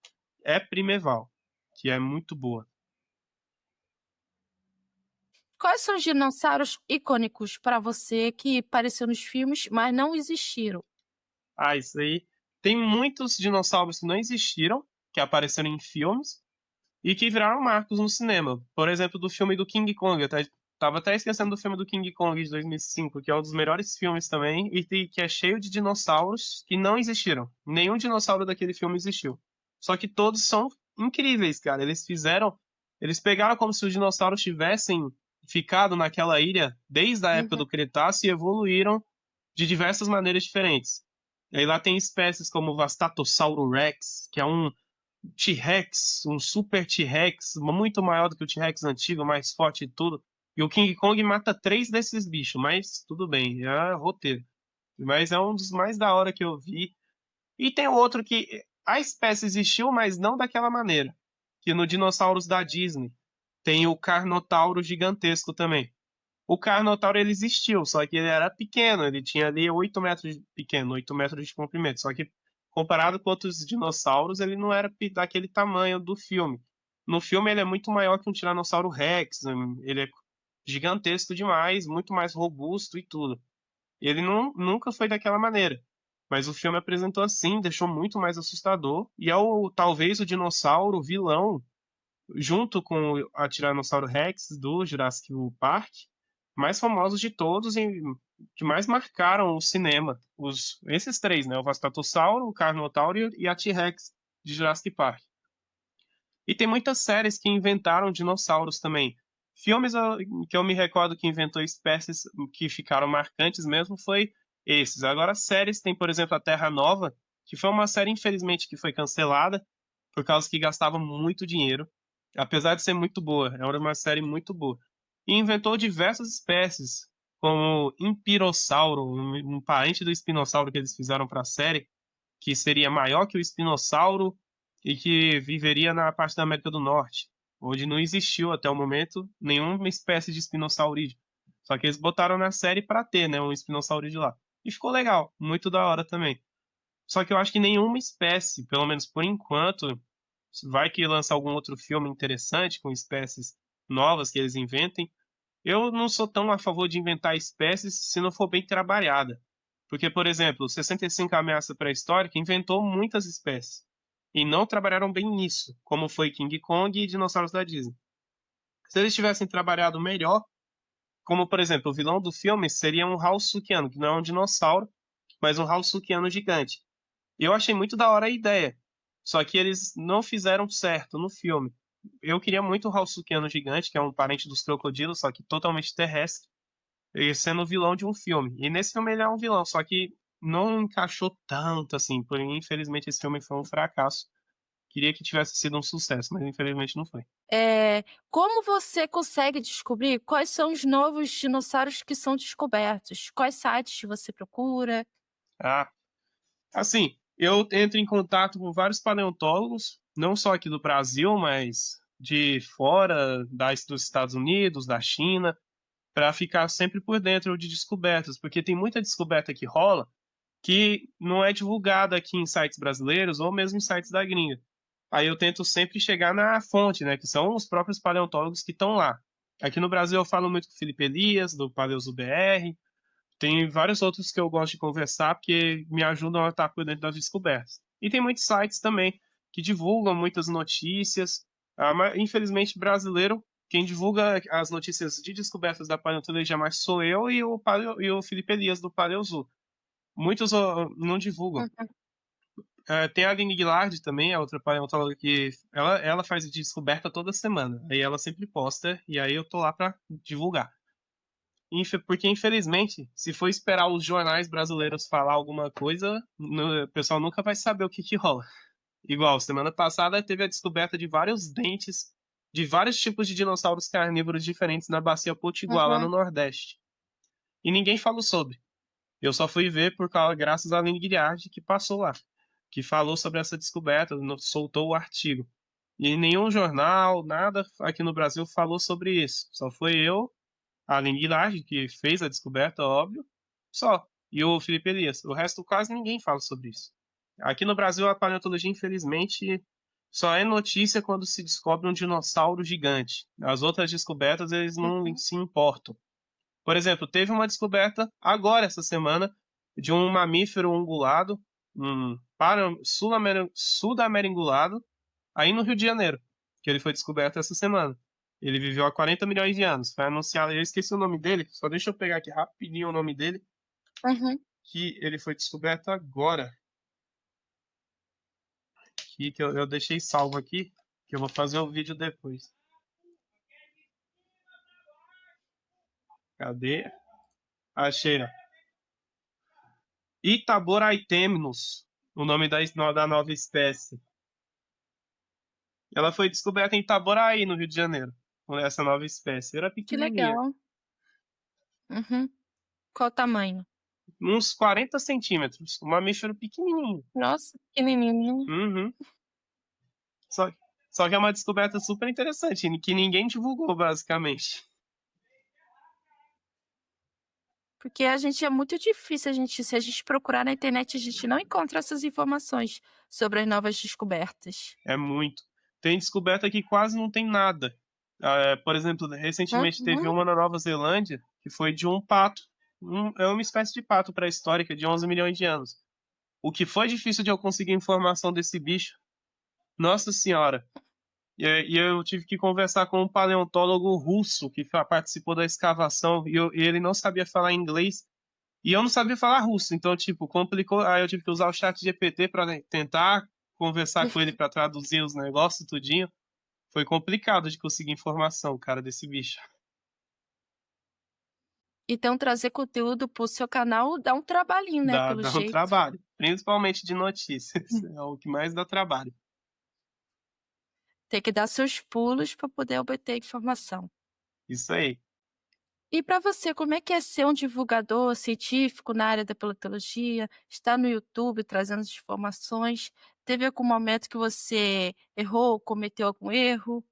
[SPEAKER 2] é Primeval, que é muito boa.
[SPEAKER 1] Quais são os dinossauros icônicos para você que apareceram nos filmes, mas não existiram?
[SPEAKER 2] Ah, isso aí. Tem muitos dinossauros que não existiram, que apareceram em filmes, e que viraram marcos no cinema. Por exemplo, do filme do King Kong. Tava até esquecendo do filme do King Kong de 2005, que é um dos melhores filmes também, e que é cheio de dinossauros que não existiram. Nenhum dinossauro daquele filme existiu. Só que todos são incríveis, cara. Eles fizeram. Eles pegaram como se os dinossauros tivessem ficado naquela ilha desde a época
[SPEAKER 1] Uhum.
[SPEAKER 2] do Cretáceo e evoluíram de diversas maneiras diferentes. E aí lá tem espécies como o Vastatossauro Rex, que é um T-Rex, um super T-Rex, muito maior do que o T-Rex antigo, mais forte e tudo. E o King Kong mata 3 desses bichos, mas tudo bem, é roteiro. Mas é um dos mais da hora que eu vi. E tem outro que a espécie existiu, mas não daquela maneira. Que no Dinossauros da Disney tem o Carnotauro gigantesco também. O Carnotauro ele existiu, só que ele era pequeno, ele tinha ali 8 metros de pequeno, 8 metros de comprimento. Só que comparado com outros dinossauros, ele não era daquele tamanho do filme. No filme ele é muito maior que um Tiranossauro Rex, ele é gigantesco demais, muito mais robusto e tudo. Ele nunca foi daquela maneira. Mas o filme apresentou assim, deixou muito mais assustador. E é talvez o dinossauro vilão, junto com a Tiranossauro Rex do Jurassic Park, mais famosos de todos e que mais marcaram o cinema. Esses três, né? O Vastatossauro, o Carnotauro e a T-Rex de Jurassic Park. E tem muitas séries que inventaram dinossauros também. Filmes que eu me recordo que inventou espécies que ficaram marcantes mesmo foi esses. Agora, séries tem, por exemplo, a Terra Nova, que foi uma série, infelizmente, que foi cancelada por causa que gastava muito dinheiro. Apesar de ser muito boa, era uma série muito boa. E inventou diversas espécies, como Impirossauro, um parente do espinossauro que eles fizeram para a série, que seria maior que o espinossauro e que viveria na parte da América do Norte, onde não existiu até o momento nenhuma espécie de espinosaurídeo. Só que eles botaram na série para ter, né, um espinosaurídeo lá. E ficou legal, muito da hora também. Só que eu acho que nenhuma espécie, pelo menos por enquanto, vai que lança algum outro filme interessante com espécies novas que eles inventem. Eu não sou tão a favor de inventar espécies se não for bem trabalhada. Porque, por exemplo, o 65 Ameaça Pré-Histórica inventou muitas espécies. E não trabalharam bem nisso, como foi King Kong e Dinossauros da Disney. Se eles tivessem trabalhado melhor, como, por exemplo, o vilão do filme seria um Halsukiano, que não é um dinossauro, mas um Halsukiano gigante. Eu achei muito da hora a ideia. Só que eles não fizeram certo no filme. Eu queria muito o Halsukiano gigante, que é um parente dos crocodilos, só que totalmente terrestre, e sendo o vilão de um filme. E nesse filme ele é um vilão, só que não encaixou tanto assim. Infelizmente esse filme foi um fracasso. Queria que tivesse sido um sucesso, mas infelizmente não foi.
[SPEAKER 1] Como você consegue descobrir quais são os novos dinossauros que são descobertos? Quais sites você procura?
[SPEAKER 2] Ah, assim, eu entro em contato com vários paleontólogos, não só aqui do Brasil, mas de fora, dos Estados Unidos, da China, para ficar sempre por dentro de descobertas, porque tem muita descoberta que rola que não é divulgada aqui em sites brasileiros ou mesmo em sites da gringa. Aí eu tento sempre chegar na fonte, né, que são os próprios paleontólogos que estão lá. Aqui no Brasil eu falo muito com o Felipe Elias, do Paleozo BR, tem vários outros que eu gosto de conversar porque me ajudam a estar por dentro das descobertas. E tem muitos sites também que divulgam muitas notícias. Mas, infelizmente, brasileiro, quem divulga as notícias de descobertas da paleontologia mais sou eu e o Felipe Elias do Paleozo. Muitos não divulgam.
[SPEAKER 1] Uhum.
[SPEAKER 2] Tem a Aline Guilard também, a outra paleontóloga que ela faz descoberta toda semana. Aí ela sempre posta e aí eu tô lá para divulgar. Porque, infelizmente, se for esperar os jornais brasileiros falar alguma coisa, o pessoal nunca vai saber o que rola. Igual, semana passada teve a descoberta de vários dentes de vários tipos de dinossauros carnívoros diferentes na Bacia Potiguar, lá no
[SPEAKER 1] Uhum.
[SPEAKER 2] Nordeste. E ninguém falou sobre. Eu só fui ver graças a Aline Guilherme, que passou lá, que falou sobre essa descoberta, soltou o artigo. E nenhum jornal, nada aqui no Brasil falou sobre isso. Só foi eu, a Aline Guilherme, que fez a descoberta, óbvio, só. E o Felipe Elias. O resto, quase ninguém fala sobre isso. Aqui no Brasil, a paleontologia, infelizmente, só é notícia quando se descobre um dinossauro gigante. As outras descobertas, eles não
[SPEAKER 1] Uhum.
[SPEAKER 2] se importam. Por exemplo, teve uma descoberta agora, essa semana, de um mamífero ungulado, um sudamericungulado, aí no Rio de Janeiro, que ele foi descoberto essa semana. Ele viveu há 40 milhões de anos. Foi anunciado, eu esqueci o nome dele, só deixa eu pegar aqui rapidinho o nome dele,
[SPEAKER 1] Uhum.
[SPEAKER 2] que ele foi descoberto agora, que eu deixei salvo aqui, que eu vou fazer o vídeo depois. Cadê? Achei, ó. Itaboraiteminus, o nome da nova espécie. Ela foi descoberta em Itaboraí, no Rio de Janeiro, com essa nova espécie. Era
[SPEAKER 1] Que
[SPEAKER 2] pequenininha,
[SPEAKER 1] legal. Uhum. Qual o tamanho?
[SPEAKER 2] uns 40 centímetros, um mamífero pequenininho.
[SPEAKER 1] Nossa, pequenininho.
[SPEAKER 2] Uhum. Só, só que é uma descoberta super interessante, que ninguém divulgou, basicamente.
[SPEAKER 1] Porque a gente é muito difícil, se a gente procurar na internet, a gente não encontra essas informações sobre as novas descobertas.
[SPEAKER 2] É muito. Tem descoberta que quase não tem nada. Por exemplo, recentemente teve
[SPEAKER 1] Uhum.
[SPEAKER 2] uma na Nova Zelândia que foi de um pato. É uma espécie de pato pré-histórica de 11 milhões de anos. O que foi difícil de eu conseguir informação desse bicho, nossa senhora. E eu tive que conversar com um paleontólogo russo que participou da escavação e ele não sabia falar inglês e eu não sabia falar russo. Então, tipo, complicou. Aí eu tive que usar o chat GPT para tentar conversar com ele para traduzir os negócios, tudinho. Foi complicado de conseguir informação, cara, desse bicho.
[SPEAKER 1] Então trazer conteúdo para o seu canal dá um trabalhinho, né, pelo
[SPEAKER 2] Dá um
[SPEAKER 1] jeito.
[SPEAKER 2] trabalho, principalmente de notícias.
[SPEAKER 1] Hum.
[SPEAKER 2] É o que mais dá trabalho.
[SPEAKER 1] Tem que dar seus pulos para poder obter informação.
[SPEAKER 2] Isso aí.
[SPEAKER 1] E para você, como é que é ser um divulgador científico na área da paleontologia? Estar no YouTube trazendo as informações? Teve algum momento que você errou, cometeu algum erro?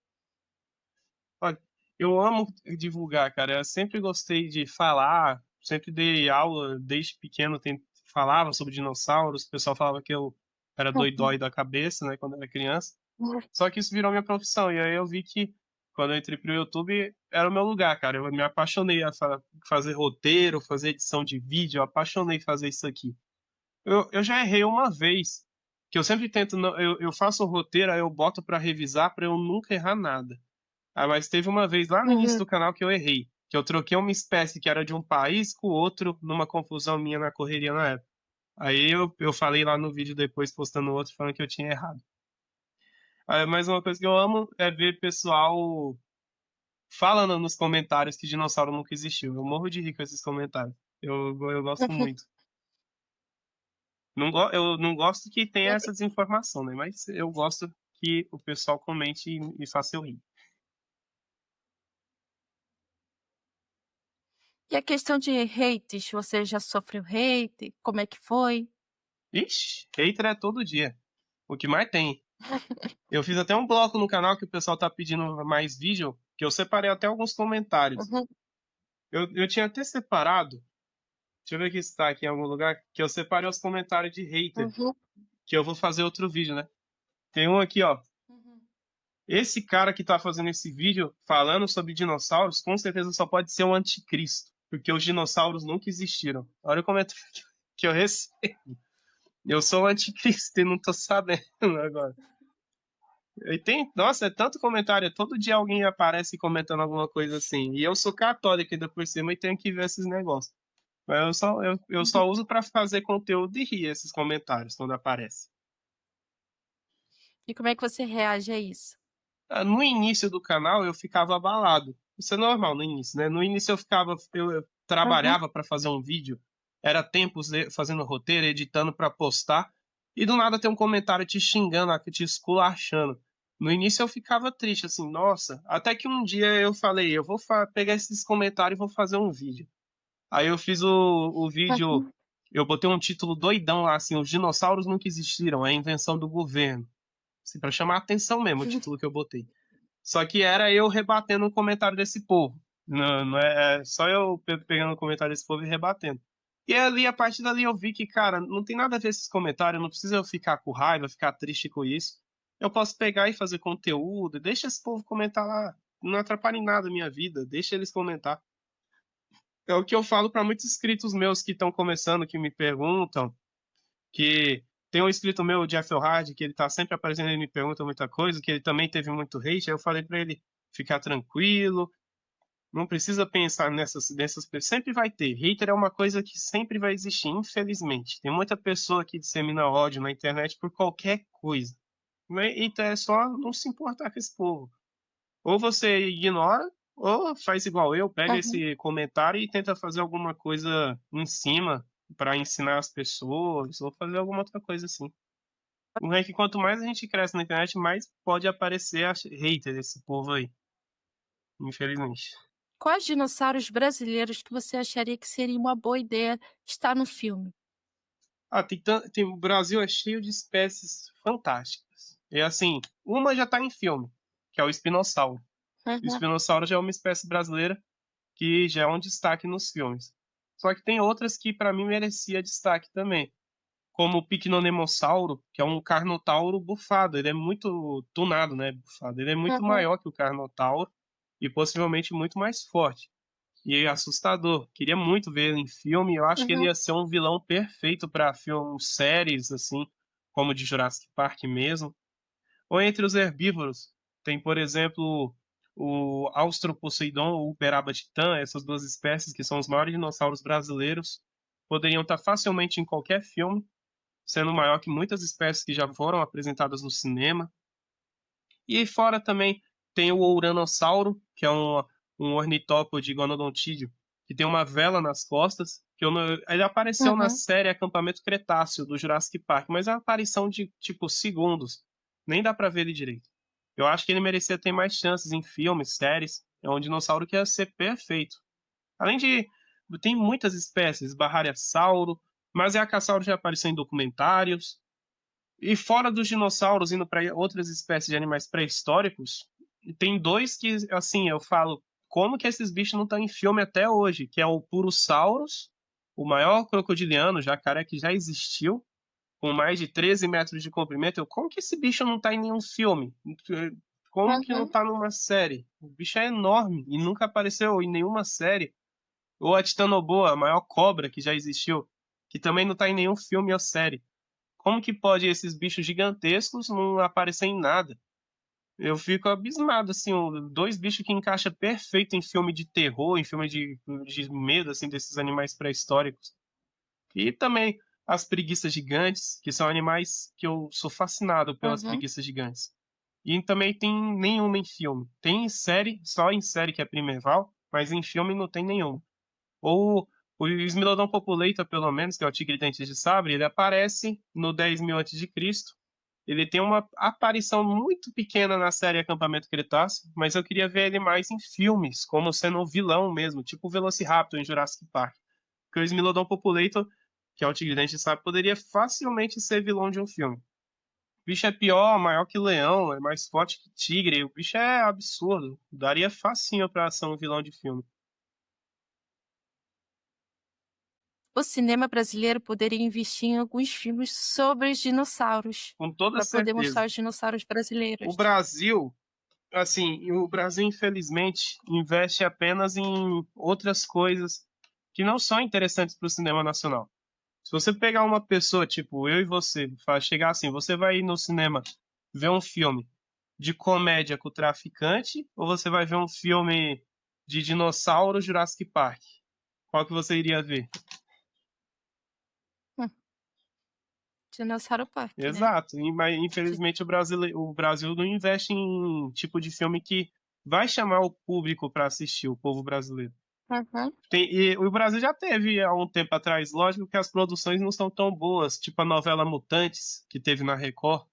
[SPEAKER 2] Olha, eu amo divulgar, cara. Eu sempre gostei de falar, sempre dei aula desde pequeno, falava sobre dinossauros. O pessoal falava que eu era doidói da cabeça, né, quando eu era criança. Só que isso virou minha profissão. E aí eu vi que quando eu entrei pro YouTube era o meu lugar, cara. Eu me apaixonei a fazer roteiro, fazer edição de vídeo. Eu apaixonei em fazer isso aqui. Eu já errei uma vez, que eu sempre tento, eu faço o roteiro, aí eu boto pra revisar pra eu nunca errar nada. Ah, mas teve uma vez lá no início
[SPEAKER 1] Uhum.
[SPEAKER 2] do canal que eu errei, que eu troquei uma espécie que era de um país com o outro numa confusão minha na correria na época. Aí eu falei lá no vídeo depois, postando outro, falando que eu tinha errado. Mas uma coisa que eu amo é ver pessoal falando nos comentários que dinossauro nunca existiu. Eu morro de rir com esses comentários. Eu gosto muito. Eu não gosto que tenha essa desinformação, né? Mas eu gosto que o pessoal comente e faça eu rir.
[SPEAKER 1] E a questão de hates, você já sofreu hate? Como é que foi?
[SPEAKER 2] Ixi, hater é todo dia. O que mais tem. Eu fiz até um bloco no canal que o pessoal tá pedindo mais vídeo, que eu separei até alguns comentários.
[SPEAKER 1] Uhum,
[SPEAKER 2] Eu tinha até separado, deixa eu ver aqui se tá aqui em algum lugar, que eu separei os comentários de hater,
[SPEAKER 1] uhum,
[SPEAKER 2] que eu vou fazer outro vídeo, né? Tem um aqui, ó.
[SPEAKER 1] uhum.
[SPEAKER 2] Esse cara que tá fazendo esse vídeo falando sobre dinossauros, com certeza só pode ser um anticristo, porque os dinossauros nunca existiram. Olha o comentário que eu recebi. Eu sou o anticristo e não tô sabendo agora. Nossa, é tanto comentário, todo dia alguém aparece comentando alguma coisa assim. E eu sou católico ainda por cima e tenho que ver esses negócios. Mas eu só uso pra fazer conteúdo e rir esses comentários quando aparece.
[SPEAKER 1] E como é que você reage a isso?
[SPEAKER 2] No início do canal eu ficava abalado. Isso é normal no início, né? No início eu
[SPEAKER 1] Uhum.
[SPEAKER 2] trabalhava para fazer um vídeo, era tempos fazendo roteiro, editando para postar, e do nada tem um comentário te xingando, te esculachando. No início eu ficava triste, assim, nossa. Até que um dia eu falei, eu vou pegar esses comentários e vou fazer um vídeo. Aí eu fiz o vídeo,
[SPEAKER 1] Uhum.
[SPEAKER 2] eu botei um título doidão lá, assim, os dinossauros nunca existiram, é a invenção do governo. Assim, para chamar a atenção mesmo, o título que eu botei. Só que era eu rebatendo um comentário desse povo. Não é só eu pegando o comentário desse povo e rebatendo. E ali, a partir dali, eu vi que, cara, não tem nada a ver esses comentários, não precisa eu ficar com raiva, ficar triste com isso. Eu posso pegar e fazer conteúdo, deixa esse povo comentar lá. Não atrapalha em nada a minha vida, deixa eles comentar. É o que eu falo para muitos inscritos meus que estão começando, que me perguntam, que tem um inscrito meu, o Jeff O'Hard, que ele tá sempre aparecendo e me pergunta muita coisa, que ele também teve muito hate, aí eu falei para ele ficar tranquilo, não precisa pensar nessas pessoas, sempre vai ter. Hater é uma coisa que sempre vai existir, infelizmente. Tem muita pessoa que dissemina ódio na internet por qualquer coisa. Então é só não se importar com esse povo. Ou você ignora, Ou faz igual eu, pega
[SPEAKER 1] Uhum.
[SPEAKER 2] esse comentário e tenta fazer alguma coisa em cima pra ensinar as pessoas, ou fazer alguma outra coisa assim. O é que quanto mais a gente cresce na internet, mais pode aparecer hater desse povo aí, infelizmente.
[SPEAKER 1] Quais dinossauros brasileiros que você acharia que seria uma boa ideia estar no filme?
[SPEAKER 2] Ah, o Brasil é cheio de espécies fantásticas. E assim, uma já tá em filme, que é o espinossauro. O
[SPEAKER 1] Uhum,
[SPEAKER 2] espinossauro já é uma espécie brasileira que já é um destaque nos filmes. Só que tem outras que para mim merecia destaque também, como o Picnonemossauro, que é um carnotauro bufado. Ele é muito tunado, né, bufado. Ele é muito
[SPEAKER 1] uhum,
[SPEAKER 2] maior que o carnotauro e possivelmente muito mais forte. E é assustador. Queria muito ver ele em filme. Eu acho que ele
[SPEAKER 1] uhum,
[SPEAKER 2] ia ser um vilão perfeito para filmes, séries, assim, como o de Jurassic Park mesmo. Ou entre os herbívoros, tem, por exemplo, o Austroposeidon ou Uberaba titã, essas duas espécies que são os maiores dinossauros brasileiros, poderiam estar facilmente em qualquer filme, sendo maior que muitas espécies que já foram apresentadas no cinema. E fora também tem o Ouranossauro, que é um ornitópode iguanodontídeo, que tem uma vela nas costas, que ele apareceu na
[SPEAKER 1] uhum.
[SPEAKER 2] série Acampamento Cretáceo do Jurassic Park, mas é uma aparição de tipo segundos. Nem dá pra ver ele direito. Eu acho que ele merecia ter mais chances em filmes, séries. É um dinossauro que ia ser perfeito. Além de. Tem muitas espécies, Barrariasauro, Masiacassauro já apareceu em documentários. E fora dos dinossauros, indo para outras espécies de animais pré-históricos, tem dois que, assim, eu falo, como que esses bichos não estão em filme até hoje? Que é o Purosaurus, o maior crocodiliano, jacaré que já existiu, com mais de 13 metros de comprimento. Como que esse bicho não está em nenhum filme? Como que não
[SPEAKER 1] Uhum.
[SPEAKER 2] está numa série? O bicho é enorme e nunca apareceu em nenhuma série. Ou a Titanoboa, a maior cobra que já existiu, que também não está em nenhum filme ou série. Como que pode esses bichos gigantescos não aparecer em nada? Eu fico abismado, assim, dois bichos que encaixam perfeito em filme de terror, em filme de medo, assim, desses animais pré-históricos. E também as preguiças gigantes, que são animais que eu sou fascinado pelas
[SPEAKER 1] Uhum.
[SPEAKER 2] preguiças gigantes. E também tem nenhuma em filme. Tem em série, só em série que é Primeval, mas em filme não tem nenhuma. Ou o Smilodon populator, pelo menos, que é o tigre dente de sabre, ele aparece no 10.000 a.C. Ele tem uma aparição muito pequena na série Acampamento Cretáceo, mas eu queria ver ele mais em filmes, como sendo um vilão mesmo, tipo o Velociraptor em Jurassic Park. Porque o Smilodon populator, que é o tigre dente de sabre, poderia facilmente ser vilão de um filme. O bicho é pior, maior que leão, é mais forte que tigre. O bicho é absurdo. Daria facinho pra ser um vilão de filme.
[SPEAKER 1] O cinema brasileiro poderia investir em alguns filmes sobre os dinossauros,
[SPEAKER 2] Com toda
[SPEAKER 1] para poder
[SPEAKER 2] certeza.
[SPEAKER 1] mostrar os dinossauros
[SPEAKER 2] O
[SPEAKER 1] brasileiros.
[SPEAKER 2] Brasil, assim, o Brasil infelizmente investe apenas em outras coisas que não são interessantes para o cinema nacional. Se você pegar uma pessoa, tipo eu e você, chegar assim, você vai ir no cinema ver um filme de comédia com o traficante ou você vai ver um filme de dinossauro Jurassic Park? Qual que você iria ver?
[SPEAKER 1] Hum, Dinossauro Park, né?
[SPEAKER 2] Exato, mas
[SPEAKER 1] De
[SPEAKER 2] infelizmente o Brasil não investe em tipo de filme que vai chamar o público para assistir, o povo brasileiro.
[SPEAKER 1] Uhum.
[SPEAKER 2] E o Brasil já teve há um tempo atrás, lógico que as produções não são tão boas, tipo a novela Mutantes, que teve na Record,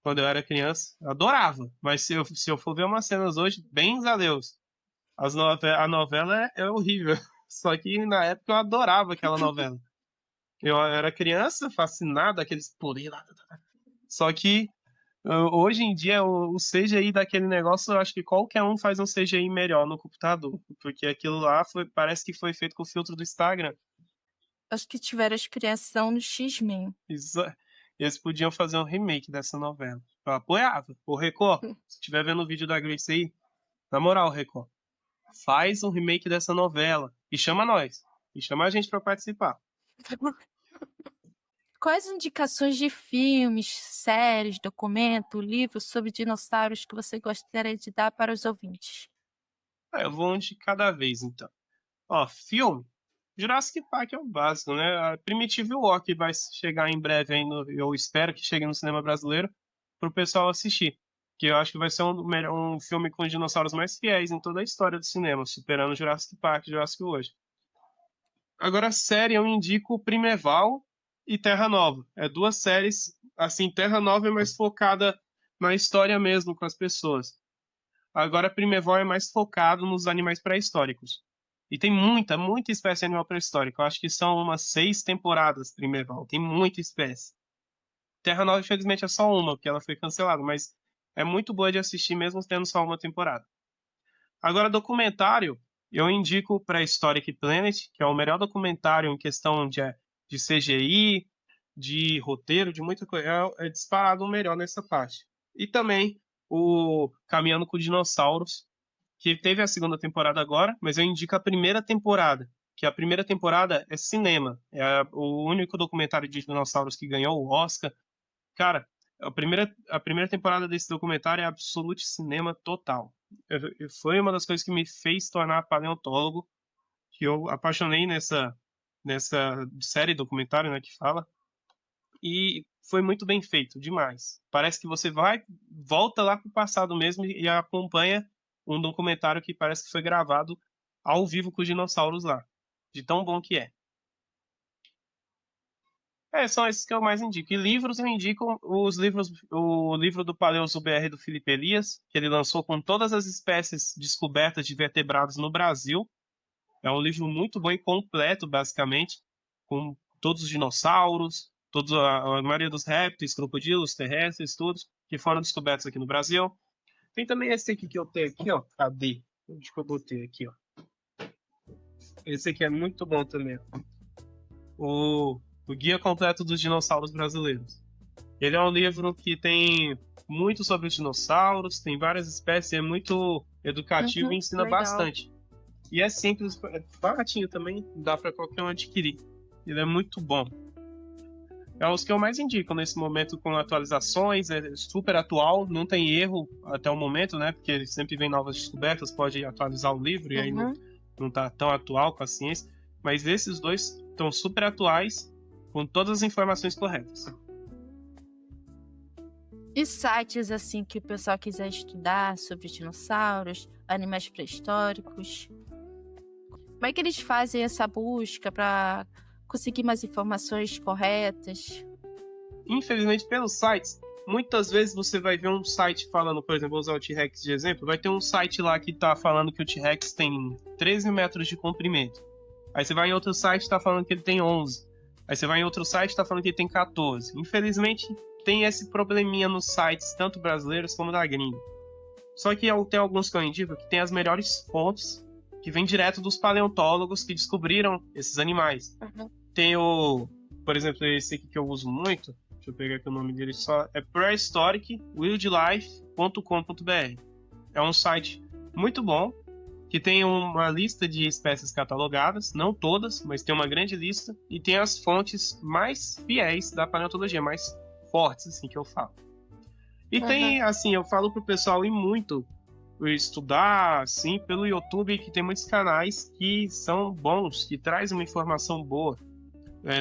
[SPEAKER 2] quando eu era criança. Eu adorava, mas se eu for ver umas cenas hoje, bens a Deus. A novela é horrível, só que na época eu adorava aquela novela. Eu era criança, fascinado, aqueles poderes lá. Só que hoje em dia, o CGI daquele negócio, eu acho que qualquer um faz um CGI melhor no computador. Porque aquilo lá parece que foi feito com o filtro do Instagram.
[SPEAKER 1] Acho que tiveram inspiração no X-Men.
[SPEAKER 2] Exa- Eles podiam fazer um remake dessa novela. Eu apoiava. Ô, Record, se estiver vendo o vídeo da Grace aí, na moral, Record, faz um remake dessa novela. E chama nós. E chama a gente pra participar.
[SPEAKER 1] Quais indicações de filmes, séries, documento, livros sobre dinossauros que você gostaria de dar para os ouvintes?
[SPEAKER 2] Eu vou um de cada vez, então. Ó, filme. Jurassic Park é o básico, né? A Primitive War que vai chegar em breve aí eu espero que chegue no cinema brasileiro pro pessoal assistir. que eu acho que vai ser um filme com os dinossauros mais fiéis em toda a história do cinema, superando Jurassic Park e Jurassic World. Agora, a série eu indico Primeval e Terra Nova. É duas séries, assim, Terra Nova é mais focada na história mesmo, com as pessoas. Agora, Primeval é mais focado nos animais pré-históricos. E tem muita espécie animal pré-histórica. Eu acho que são umas 6 temporadas Primeval. Tem muita espécie. Terra Nova, infelizmente, é só uma, porque ela foi cancelada, mas é muito boa de assistir mesmo tendo só uma temporada. Agora, documentário, eu indico Prehistoric Planet, que é o melhor documentário em questão de CGI, de roteiro, de muita coisa. É disparado o melhor nessa parte. E também o Caminhando com Dinossauros, que teve a segunda temporada agora, mas eu indico a primeira temporada, que a primeira temporada é cinema. É o único documentário de dinossauros que ganhou o Oscar. Cara, a primeira temporada desse documentário é absolute cinema total. Foi uma das coisas que me fez tornar paleontólogo, que eu apaixonei nessa série documentário, né, que fala. E foi muito bem feito, demais. Parece que você volta lá pro passado mesmo e acompanha um documentário que parece que foi gravado ao vivo com os dinossauros lá. De tão bom que é. São esses que eu mais indico. E livros, eu indico o livro do Paleozo BR do Felipe Elias, que ele lançou com todas as espécies descobertas de vertebrados no Brasil. É um livro muito bom e completo, basicamente, com todos os dinossauros, a maioria dos répteis, crocodilos, terrestres, todos que foram descobertos aqui no Brasil. Tem também esse aqui que eu tenho aqui, ó. Cadê? Onde que eu botei aqui, ó? Esse aqui é muito bom também. O Guia Completo dos Dinossauros Brasileiros. Ele é um livro que tem muito sobre os dinossauros, tem várias espécies, é muito educativo e ensina
[SPEAKER 1] legal.
[SPEAKER 2] bastante. E é simples, é baratinho também, dá para qualquer um adquirir. Ele é muito bom. É os que eu mais indico nesse momento, com atualizações, é super atual, não tem erro até o momento, né? Porque sempre vem novas descobertas, pode atualizar o livro e aí não tá tão atual com a ciência. Mas esses dois estão super atuais, com todas as informações corretas.
[SPEAKER 1] E sites assim que o pessoal quiser estudar sobre dinossauros, animais pré-históricos, como é que eles fazem essa busca para conseguir mais informações corretas?
[SPEAKER 2] Infelizmente, pelos sites, muitas vezes você vai ver um site falando, por exemplo, vou usar o T-Rex de exemplo, vai ter um site lá que tá falando que o T-Rex tem 13 metros de comprimento. Aí você vai em outro site e tá falando que ele tem 11. Aí você vai em outro site e tá falando que ele tem 14. Infelizmente, tem esse probleminha nos sites, tanto brasileiros como da gringa. Só que tem alguns que eu indico que tem as melhores fontes, que vêm direto dos paleontólogos que descobriram esses animais. Tem por exemplo, esse aqui que eu uso muito, deixa eu pegar aqui o nome dele só, é prehistoricwildlife.com.br. É um site muito bom, que tem uma lista de espécies catalogadas, não todas, mas tem uma grande lista, e tem as fontes mais fiéis da paleontologia, mais fortes, assim, que eu falo. E tem, assim, eu falo pro pessoal ir muito estudar, assim, pelo YouTube, que tem muitos canais que são bons, que trazem uma informação boa.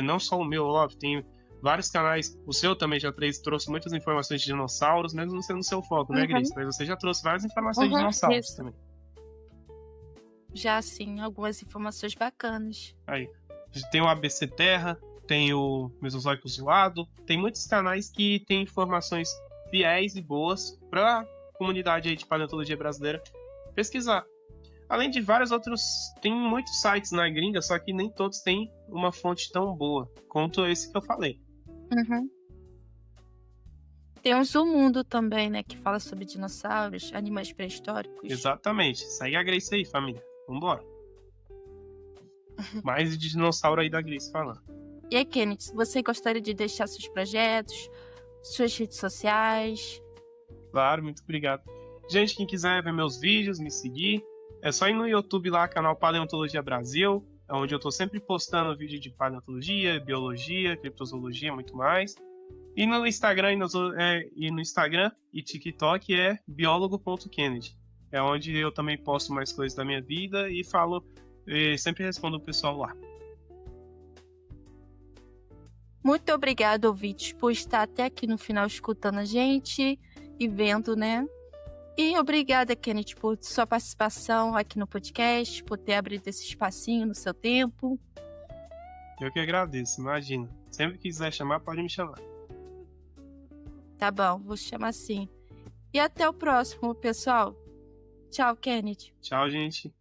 [SPEAKER 2] Não só o meu, óbvio, tem vários canais, o seu também já trouxe muitas informações de dinossauros, mesmo não sendo o seu foco, né, Grace? Mas você já trouxe várias informações de dinossauros também.
[SPEAKER 1] Já, sim, algumas informações bacanas.
[SPEAKER 2] Aí, tem o ABC Terra, tem o Mesozoico Zoado, tem muitos canais que têm informações fiéis e boas para a comunidade aí de paleontologia brasileira pesquisar. Além de vários outros, tem muitos sites na gringa, só que nem todos têm uma fonte tão boa quanto esse que eu falei.
[SPEAKER 1] Tem o Zoomundo também, né, que fala sobre dinossauros, animais pré-históricos.
[SPEAKER 2] Exatamente. Segue a Grace aí, família. Vambora. Mais de dinossauro aí da Grace falando.
[SPEAKER 1] E aí, Kenneth, você gostaria de deixar seus projetos, suas redes sociais?
[SPEAKER 2] Claro, muito obrigado. Gente, quem quiser ver meus vídeos, me seguir, é só ir no YouTube lá, canal Paleontologia Brasil, é onde eu tô sempre postando vídeo de paleontologia, biologia, criptozoologia, muito mais. E no Instagram e TikTok é biólogo.kennedy. É onde eu também posto mais coisas da minha vida e falo, sempre respondo o pessoal lá.
[SPEAKER 1] Muito obrigado, ouvintes, por estar até aqui no final escutando a gente. e vendo, né? E obrigada, Kenneth, por sua participação aqui no podcast, por ter abrido esse espacinho no seu tempo.
[SPEAKER 2] Eu que agradeço, imagina. Sempre que quiser chamar, pode me chamar.
[SPEAKER 1] Tá bom, vou chamar sim. E até o próximo, pessoal. Tchau, Kenneth.
[SPEAKER 2] Tchau, gente.